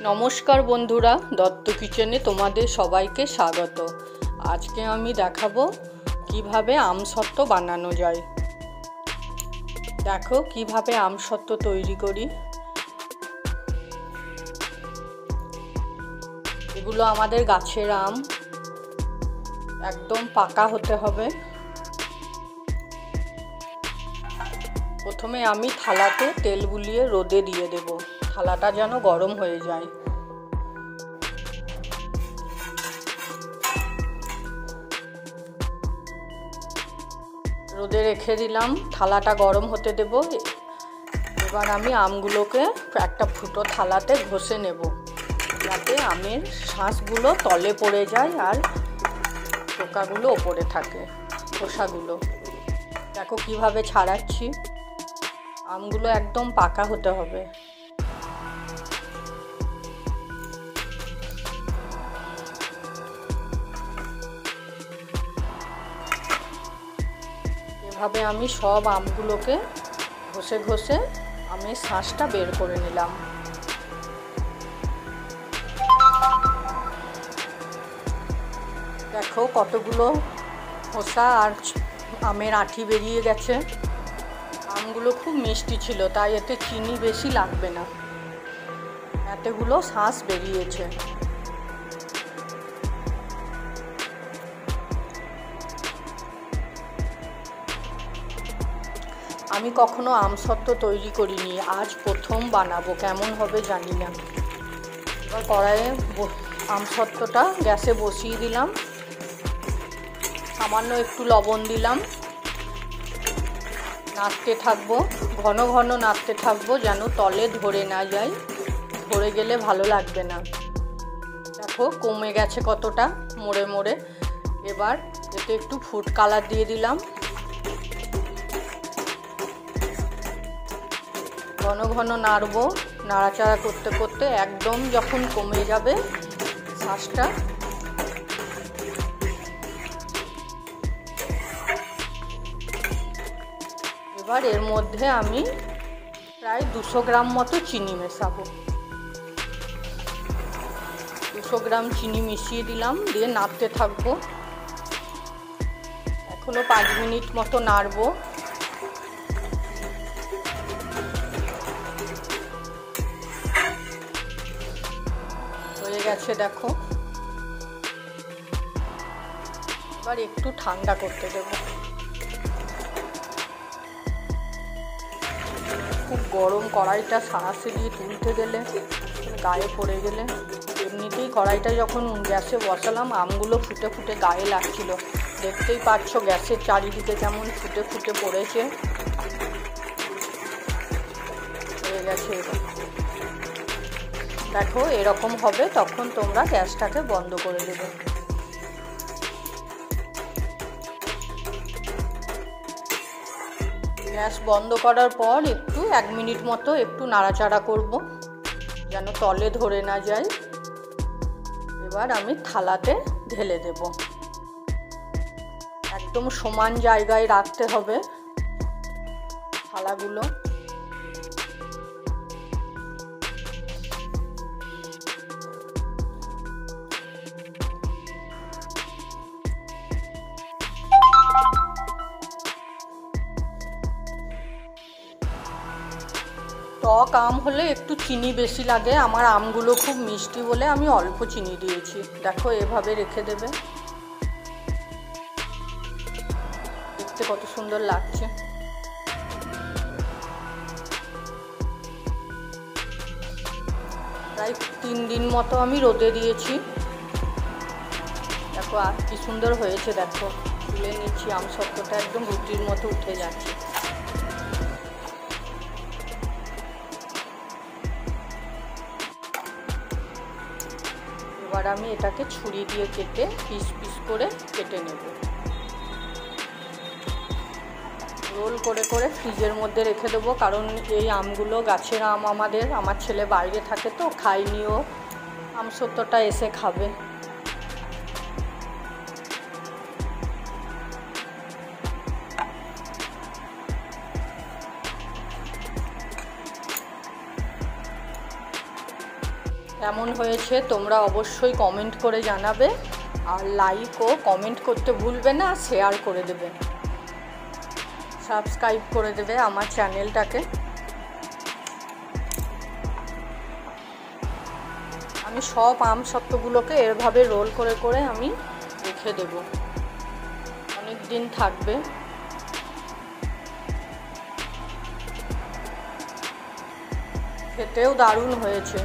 নমস্কার বন্ধুরা, দত্ত কিচেনে তোমাদের সবাইকে স্বাগত। আজকে আমি দেখাবো কিভাবে আমসত্ত্ব বানানো যায়। দেখো কিভাবে আমসত্ত্ব তৈরি করি। এগুলো আমাদের গাছের আম, একদম পাকা হতে হবে। প্রথমে আমি থালাতে তেল বুলিয়ে রোদে দিয়ে দেব, থালাটা যেন গরম হয়ে যায়। রোদে রেখে দিলাম, থালাটা গরম হতে দেব। এবার আমি আমগুলোকে একটা ফুটো থালাতে ঘষে নেব, যাতে আমের শাঁসগুলো তলে পড়ে যায় আর পোকাগুলো ওপরে থাকে, খোসাগুলো। দেখো কিভাবে ছাড়াচ্ছি। আমগুলো একদম পাকা হতে হবে। এভাবে আমি সব আমগুলোকে ঘষে ঘষে আমের শাঁসটা বের করে নিলাম। দেখো কতগুলো খোসা আর আমের আঁটি বেরিয়ে গেছে। আমগুলো খুব মিষ্টি ছিল, তাই এতে চিনি বেশি লাগবে না। এতগুলো শাঁস বেরিয়েছে। আমি কখনো আমসত্ত্ব তৈরি করিনি, আজ প্রথম বানাবো, কেমন হবে জানি না। এবার কড়াইয়ে আমসত্ত্বটা গ্যাসে বসিয়ে দিলাম, সামান্য একটু লবণ দিলাম। নাড়তে থাকবো, ঘন ঘন নাড়তে থাকবো, যেন তলে ধরে না যায়। ধরে গেলে ভালো লাগবে না। দেখো কমে গেছে কতটা, মোড়ে মোড়ে। এবার এতে একটু ফুড কালার দিয়ে দিলাম। ঘন ঘন নাড়বো, নাড়াচাড়া করতে করতে একদম যখন কমে যাবে শাঁসটা, এবার এর মধ্যে আমি প্রায় 200 গ্রাম মতো চিনি মেশাবো। 200 গ্রাম চিনি মিশিয়ে দিলাম, দিয়ে নাড়তে থাকবো। এখনো 5 মিনিট মতো নাড়বো। হয়ে গেছে দেখো। এবার একটু ঠান্ডা করতে দেবো। খুব গরম কড়াইটা, সাঁড়াশি দিয়ে তুলতে গেলে গায়ে পড়ে গেলে। এমনিতেই কড়াইটা যখন গ্যাসে বসালাম আমগুলো ফুটে ফুটে গায়ে লাগছিল। দেখতেই পাচ্ছ গ্যাসের চারিদিকে কেমন ফুটে ফুটে পড়েছে। হয়ে গেছে। এবার দেখো এরকম হবে, তখন তোমরা গ্যাসটাকে বন্ধ করে দেবে। গ্যাস বন্ধ করার পর একটু 1 মিনিট মতো একটু নাড়াচাড়া করব, যেন তলে ধরে না যায়। এবার আমি থালাতে ঢেলে দেব। একদম সমান জায়গায় রাখতে হবে থালাগুলো। টক আম হলে একটু চিনি বেশি লাগে, আমার আমগুলো খুব মিষ্টি বলে আমি অল্প চিনি দিয়েছি। দেখো এভাবে রেখে দেবে। দেখতে কত সুন্দর লাগছে। প্রায় 3 দিন মতো আমি রোদে দিয়েছি। দেখো আর কি সুন্দর হয়েছে। দেখো তুলে নিচ্ছি, আমসত্ত্বটা একদম রুটির মতো উঠে যাচ্ছে। এবার আমি এটাকে ছুরি দিয়ে কেটে পিস পিস করে কেটে নেব। রোল করে করে ফ্রিজের মধ্যে রেখে দেবো, কারণ এই আমগুলো গাছের আম আমাদের। আমার ছেলে বাইরে থাকে তো খাইনিও, আমসত্ত্বটা এসে খাবে। কেমন হয়েছে তোমরা অবশ্যই কমেন্ট করে জানাবে, আর লাইক ও কমেন্ট করতে ভুলবে না, শেয়ার করে দেবে, সাবস্ক্রাইব করে দেবে আমার চ্যানেলটাকে। আমি সব আম সত্ত্বগুলোকে এভাবে রোল করে করে আমি রেখে দেব, অনেক দিন থাকবে। খেতেও দারুণ হয়েছে।